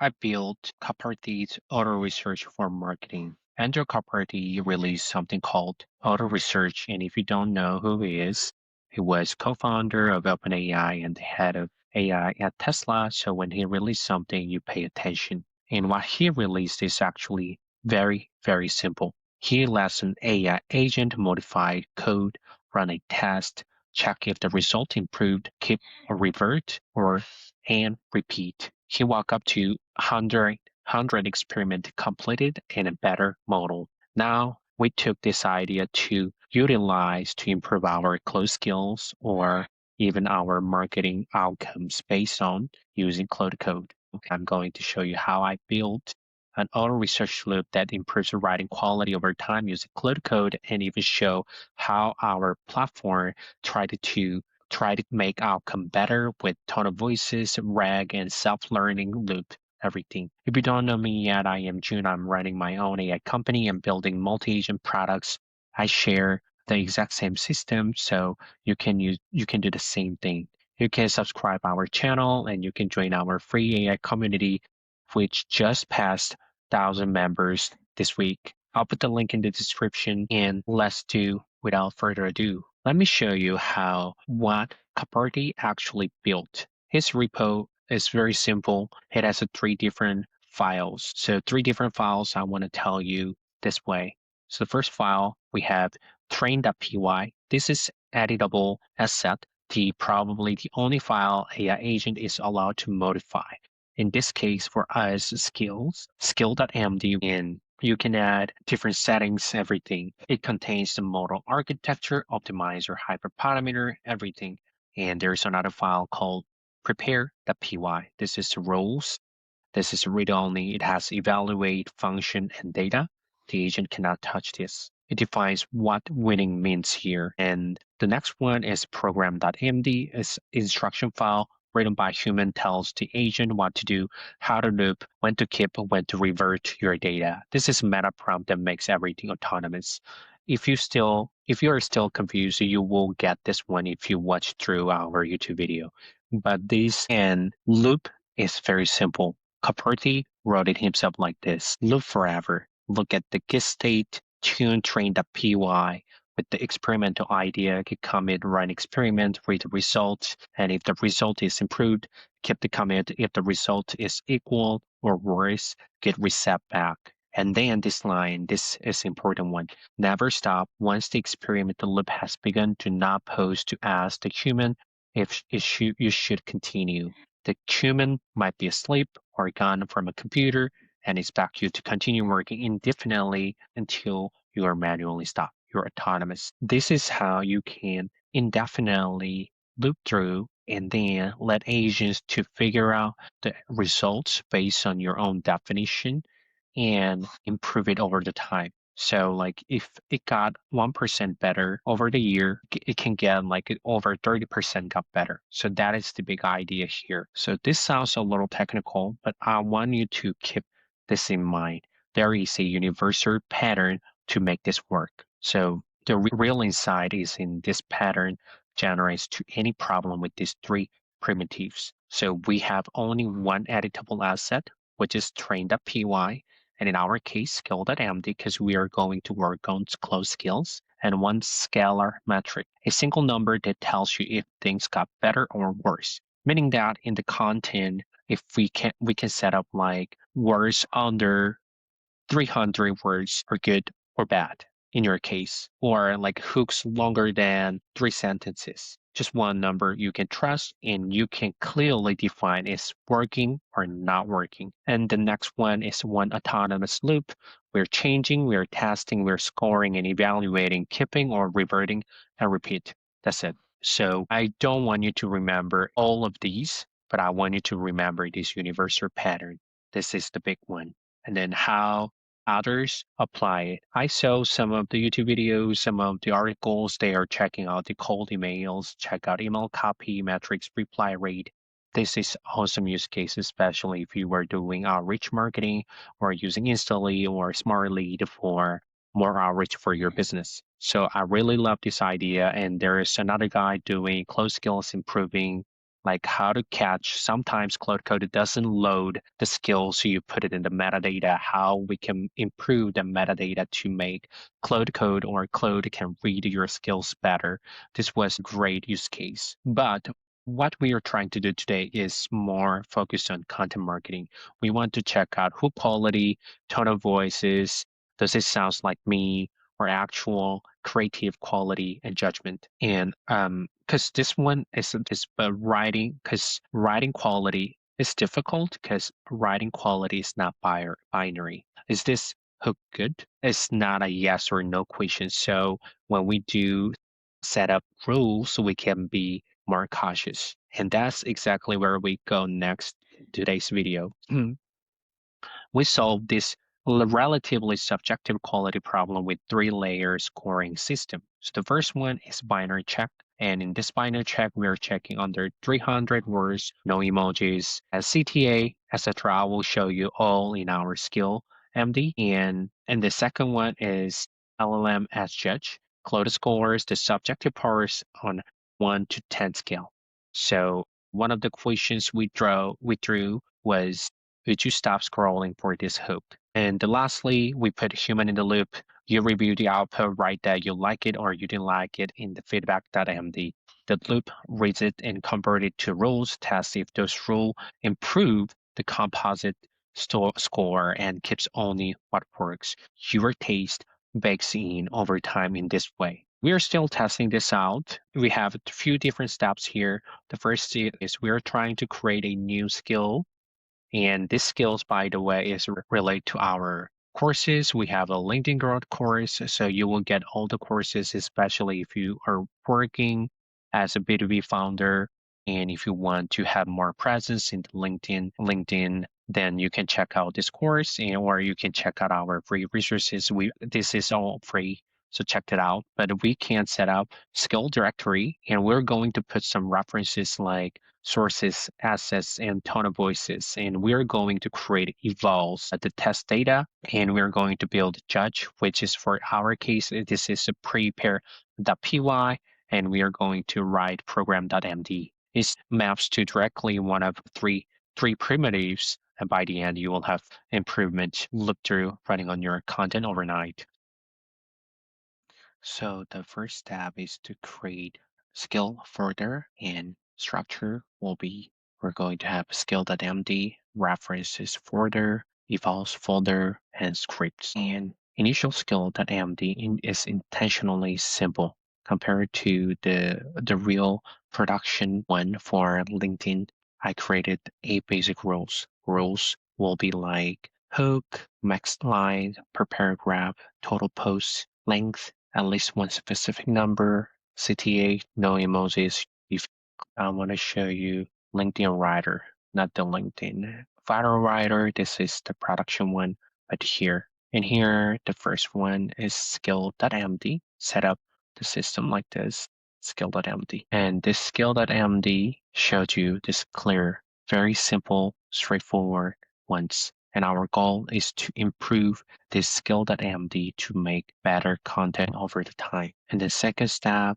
I built Karpathy's auto research for marketing. Andrew Karpathy released something called auto research, and if you don't know who he was co-founder of OpenAI and the head of AI at Tesla. So when he released something, you pay attention. And what he released is actually very, very simple. He lets an AI agent modify code, run a test, check if the result improved, keep or revert, or and repeat. He walked up to 100 experiment completed in a better model. Now we took this idea to utilize to improve our close skills or even our marketing outcomes based on using Cloud Code. I'm going to show you how I built an auto research loop that improves writing quality over time using Cloud Code, and even show how our platform try to make outcome better with tone of voices, RAG, and self-learning loop, everything. If you don't know me yet, I am June. I'm running my own AI company and building multi-agent products. I share the exact same system, so you can do the same thing. You can subscribe our channel and you can join our free AI community, which just passed 1,000 members this week. I'll put the link in the description, and let's do without further ado. Let me show you what Karpathy actually built. His repo is very simple. It has 3 different files. So 3 different files I want to tell you this way. So the first file we have train.py. This is editable asset, probably the only file AI agent is allowed to modify. In this case, for us, skill.md, and you can add different settings, everything. It contains the model architecture, optimizer, hyperparameter, everything. And there's another file called prepare.py. This is roles. This is read-only. It has evaluate, function, and data. The agent cannot touch this. It defines what winning means here. And the next one is program.md, is instruction file written by human, tells the agent what to do, how to loop, when to keep, when to revert your data. This is meta prompt that makes everything autonomous. If you are still confused, you will get this one if you watch through our YouTube video. But this and loop is very simple. Karpathy wrote it himself like this: loop forever. Look at the get state, tune train.py with the experimental idea, git commit, run experiment, read the result, and if the result is improved, keep the commit. If the result is equal or worse, git reset back. And then this line, this is important one. Never stop. Once the experimental loop has begun, do not pause to ask the human if you should continue. The human might be asleep or gone from a computer and expect you to continue working indefinitely until you are manually stopped. You're autonomous. This is how you can indefinitely loop through and then let agents to figure out the results based on your own definition and improve it over the time. So like if it got 1% better over the year, it can get like over 30% got better. So that is the big idea here. So this sounds a little technical, but I want you to keep this in mind. There is a universal pattern to make this work. So the real insight is in this pattern generates to any problem with these 3 primitives. So we have only one editable asset, which is train.py. And in our case, skill.md, because we are going to work on close skills, and one scalar metric, a single number that tells you if things got better or worse. Meaning that in the content, if we can set up like words under 300 words are good or bad in your case, or like hooks longer than 3 sentences. Just one number you can trust and you can clearly define is working or not working. And the next one is one autonomous loop. We're changing, we're testing, we're scoring and evaluating, keeping or reverting, and repeat. That's it. So I don't want you to remember all of these, but I want you to remember this universal pattern. This is the big one. And then how others apply it. I saw some of the YouTube videos, some of the articles, they are checking out the cold emails, check out email copy, metrics, reply rate. This is awesome use case, especially if you were doing outreach marketing or using Instantly or Smart Lead for more outreach for your business. So I really love this idea. And there is another guy doing close skills improving like how to catch. Sometimes Claude Code doesn't load the skill, so you put it in the metadata, how we can improve the metadata to make Claude Code or Claude can read your skills better. This was a great use case. But what we are trying to do today is more focused on content marketing. We want to check out who quality, tone of voices, does it sound like me, or actual creative quality and judgment. And because this one is writing, because writing quality is difficult because writing quality is not binary. Is this hook good? It's not a yes or no question. So when we do set up rules, we can be more cautious. And that's exactly where we go next in today's video. We solve this relatively subjective quality problem with three-layer scoring system. So the first one is binary check. And in this binary check, we are checking under 300 words, no emojis, as CTA, etc. I will show you all in our skill MD. And the second one is LLM as judge. Claude scores the subjective parts on 1 to 10 scale. So one of the questions we drew was, would you stop scrolling for this hook? And lastly, we put human in the loop. You review the output, write that you like it or you didn't like it in the feedback.md. The loop reads it and convert it to rules, test if those rules improve the composite score and keeps only what works. Your taste bakes in over time in this way. We are still testing this out. We have a few different steps here. The first is we are trying to create a new skill, and this skills, by the way, is related to our courses. We have a LinkedIn growth course, so you will get all the courses, especially if you are working as a B2B founder. And if you want to have more presence in LinkedIn, then you can check out this course, or you can check out our free resources. This is all free, so check it out. But we can set up skill directory, and we're going to put some references like sources, assets, and tone of voices. And we're going to create evals at the test data, and we're going to build judge, which is for our case, this is a prepare.py, and we are going to write program.md. It maps to directly one of three primitives, and by the end, you will have improvement look through running on your content overnight. So the first step is to create skill folder, and structure will be, we're going to have skill.md, references folder, evals folder, and scripts. And initial skill.md is intentionally simple compared to the real production one for LinkedIn. I created 8 basic rules. Rules will be like hook, max line per paragraph, total posts, length, at least one specific number, CTA, no emojis. If I want to show you LinkedIn Writer, not the LinkedIn Viral Writer, this is the production one, but here. And here, the first one is skill.md. Set up the system like this, skill.md. And this skill.md showed you this clear, very simple, straightforward ones. And our goal is to improve this skill.md to make better content over the time. And the second step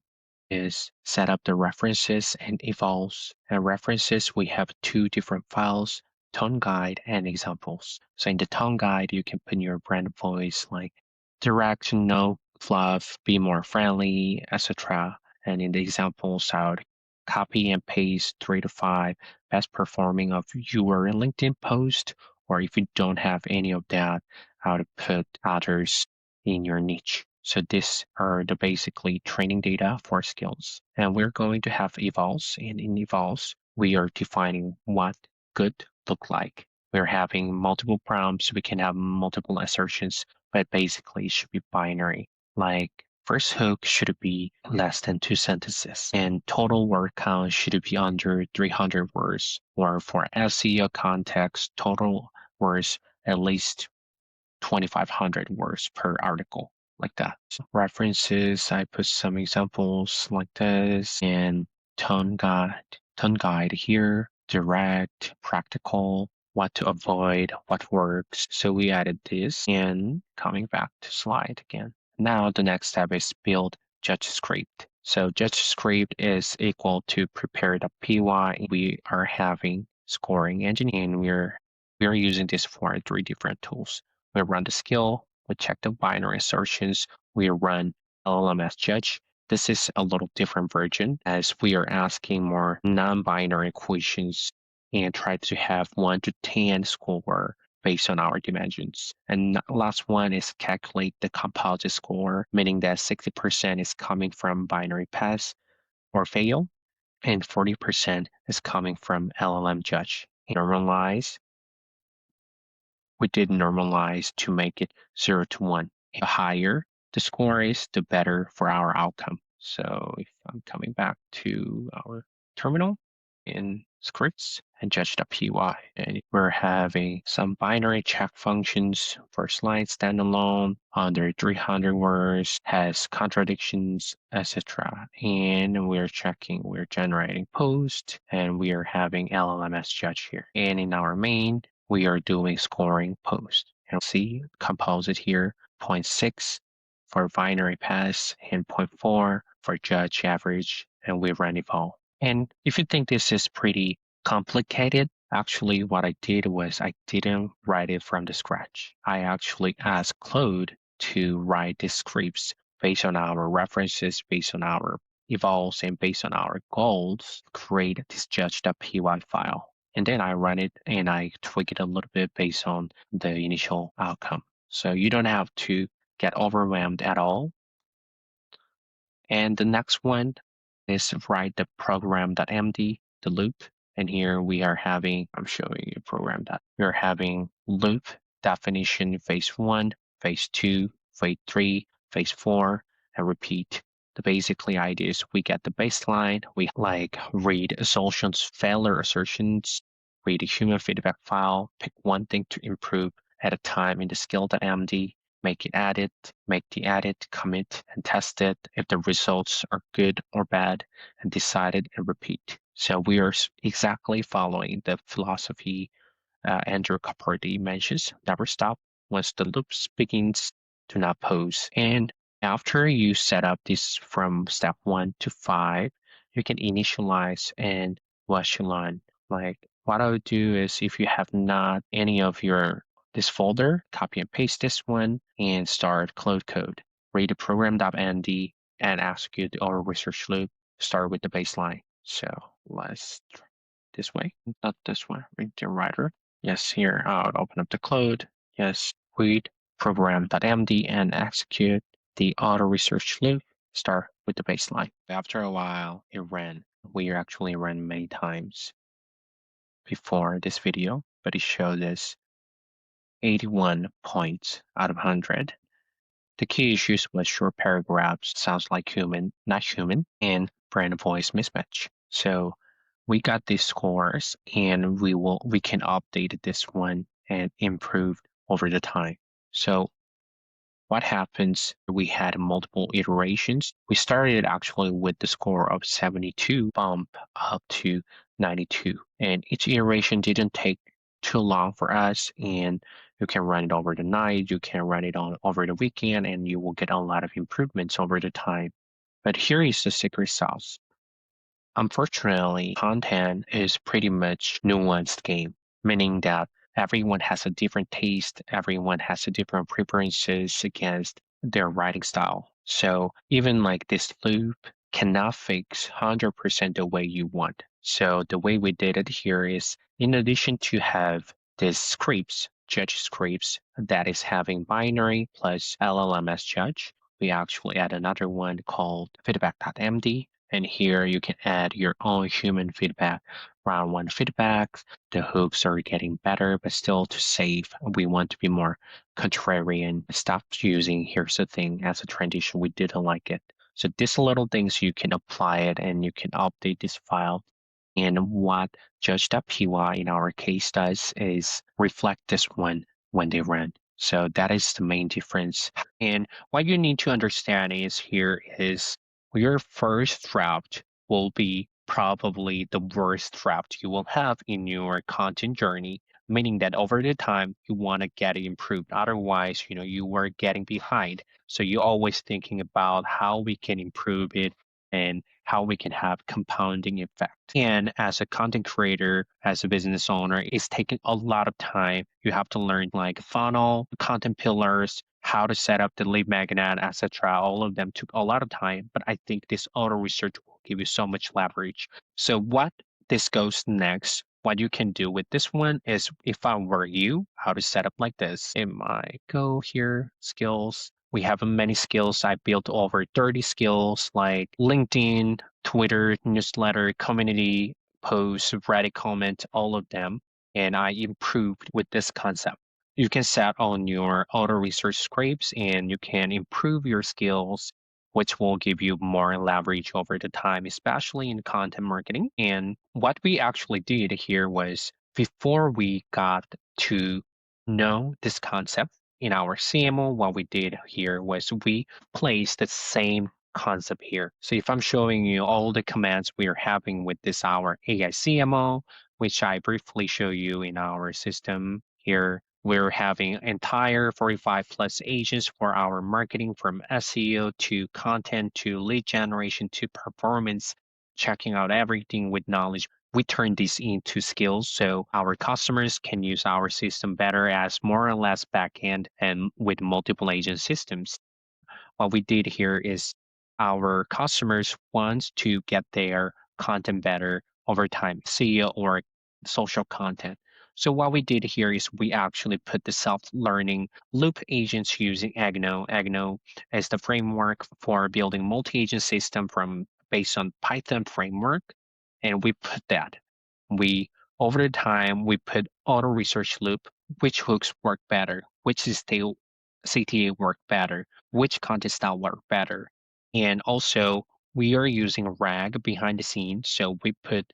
is set up the references and evals. And references, we have 2 different files, tone guide and examples. So in the tone guide, you can put your brand voice like direct, no fluff, be more friendly, etc. And in the examples, I would copy and paste 3 to 5 best performing of your LinkedIn post, or if you don't have any of that, I would put others in your niche. So these are the basically training data for skills. And we're going to have evals, and in evals, we are defining what good look like. We're having multiple prompts, we can have multiple assertions, but basically it should be binary. Like first hook should be less than 2 sentences, and total word count should be under 300 words, or for SEO context, total words at least 2,500 words per article, like that. So references, I put some examples like this, and tone guide here, direct, practical, what to avoid, what works. So we added this, and coming back to slide again. Now the next step is build judge script. So judge script is equal to prepare.py. We are having scoring engine, and we're using this for 3 different tools. We run the skill, we check the binary assertions, we run LLM judge. This is a little different version as we are asking more non-binary questions and try to have 1 to 10 score based on our dimensions. And last one is calculate the composite score, meaning that 60% is coming from binary pass or fail, and 40% is coming from LLM judge. Normalize, we did normalize to make it 0 to 1. The higher the score is, the better for our outcome. So if I'm coming back to our terminal in scripts and judge.py, and we're having some binary check functions for slide standalone under 300 words, has contradictions, etc. And we're checking, we're generating post, and we are having LLMS judge here. And in our main, we are doing scoring post. And see composite here, 0.6 for binary pass and 0.4 for judge average, and we run eval. And if you think this is pretty complicated, actually what I did was I didn't write it from the scratch. I actually asked Claude to write the scripts based on our references, based on our evals, and based on our goals, create this judge.py file. And then I run it and I tweak it a little bit based on the initial outcome. So you don't have to get overwhelmed at all. And the next one is write the program.md, the loop. And here we are having, I'm showing you program that we are having loop definition phase 1, phase 2, phase 3, phase 4, and repeat. The basically idea is we get the baseline, we like read assumptions, failure assertions, read a human feedback file, pick one thing to improve at a time in the skill.md, make the edit, commit, and test it if the results are good or bad, and decide it and repeat. So we are exactly following the philosophy Andrew Karpathy mentions, never stop. Once the loop begins, do not pause. And after you set up this from step 1 to 5, you can initialize and watch you learn. Like what I would do is if you have not any of your this folder, copy and paste this one and start code. Read the program.md and execute the auto research loop. Start with the baseline. So let's try this way, not this one, read the writer. Yes, here I'll open up the code. Yes, read program.md and execute the auto research loop. Start with the baseline. After a while, it ran. We actually ran many times before this video, but it showed us 81 points out of 100. The key issues was short paragraphs, sounds like human, not human, and brand voice mismatch. So we got these scores and we can update this one and improve over the time. So what happens, we had multiple iterations. We started actually with the score of 72, bump up to 92. And each iteration didn't take too long for us, and you can run it over the night, you can run it on over the weekend, and you will get a lot of improvements over the time. But here is the secret sauce. Unfortunately, content is pretty much nuanced game, meaning that everyone has a different taste, everyone has a different preferences against their writing style. So even like this loop cannot fix 100% the way you want. So the way we did it here is, in addition to have these scripts, judge scripts that is having binary plus LLMS judge, we actually add another one called feedback.md. And here you can add your own human feedback. Round 1 feedback, the hooks are getting better, but still to save, we want to be more contrarian. Stop using here's the thing as a transition. We didn't like it. So these little things you can apply it and you can update this file. And what judge.py in our case does is reflect this one when they run. So that is the main difference. And what you need to understand is here is your first draft will be probably the worst draft you will have in your content journey, meaning that over the time you want to get it improved. Otherwise, you were getting behind. So you're always thinking about how we can improve it and how we can have compounding effect. And as a content creator, as a business owner, it's taking a lot of time. You have to learn like funnel, content pillars, how to set up the lead magnet, etc. All of them took a lot of time, but I think this auto research will give you so much leverage. So what this goes next, what you can do with this one is, if I were you, how to set up like this. It might go here, skills. We have many skills. I built over 30 skills like LinkedIn, Twitter, newsletter, community, posts, Reddit comment, all of them. And I improved with this concept. You can set on your auto research scripts and you can improve your skills, which will give you more leverage over the time, especially in content marketing. And what we actually did here was, before we got to know this concept in our CMO, what we did here was we placed the same concept here. So if I'm showing you all the commands we are having with this our AICMO, which I briefly show you in our system here, we're having entire 45 plus agents for our marketing, from SEO to content to lead generation to performance, checking out everything with knowledge. We turn these into skills so our customers can use our system better as more or less backend and with multiple agent systems. What we did here is, our customers want to get their content better over time, SEO or social content. So what we did here is we actually put the self-learning loop agents using AICMO. AICMO is the framework for building multi-agent system based on Python framework, and we put that. We over the time we put auto research loop, which hooks work better, which is still CTA work better, which content style work better. And also we are using RAG behind the scenes. So we put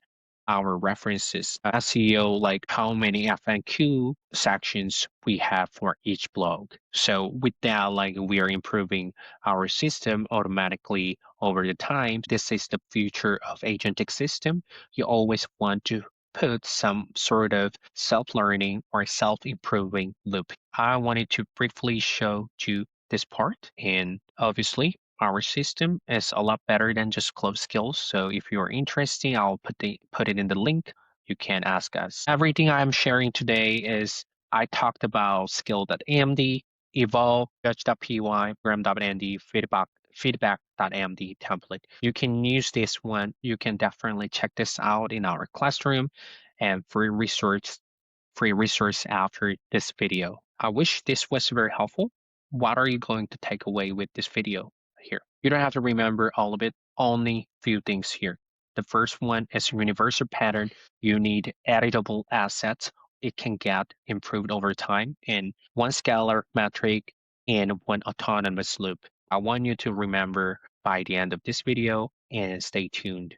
our references, SEO, like how many FAQ sections we have for each blog. So with that, like we are improving our system automatically over the time. This is the future of agentic system. You always want to put some sort of self-learning or self-improving loop. I wanted to briefly show you this part, and obviously our system is a lot better than just closed skills. So if you're interested, I'll put it in the link. You can ask us. Everything I'm sharing today is, I talked about skill.md, evolve, judge.py, program.md, feedback.md template. You can use this one. You can definitely check this out in our classroom, and free resource after this video. I wish this was very helpful. What are you going to take away with this video here? You don't have to remember all of it, only few things here. The first one is universal pattern. You need editable assets. It can get improved over time, and one scalar metric and one autonomous loop. I want you to remember by the end of this video, and stay tuned.